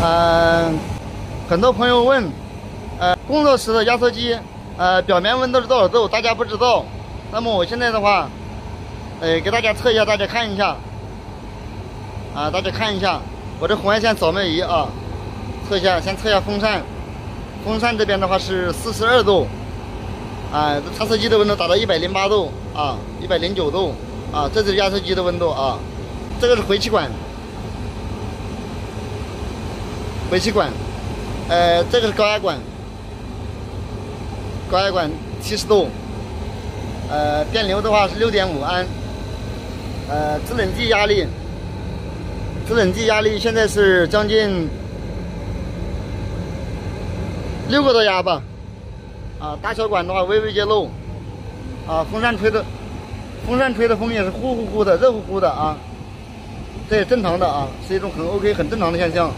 很多朋友问，工作时的压缩机，表面温度是多少度？大家不知道。那么我现在的话，给大家测一下，大家看一下，大家看一下，我这红外线扫描仪啊，测一下，先测一下风扇，风扇这边的话是42度，这差速机的温度达到108度啊，109度啊，这是压缩机的温度啊，这个是回气管。回气管，这个是高压管，高压管70度，电流的话是6.5安，制冷剂压力，制冷剂压力现在是将近6个多压吧，大小管的话微微接漏，风扇吹的风也是呼呼呼的，热乎乎的啊，这也正常的啊，是一种很 OK 很正常的现象。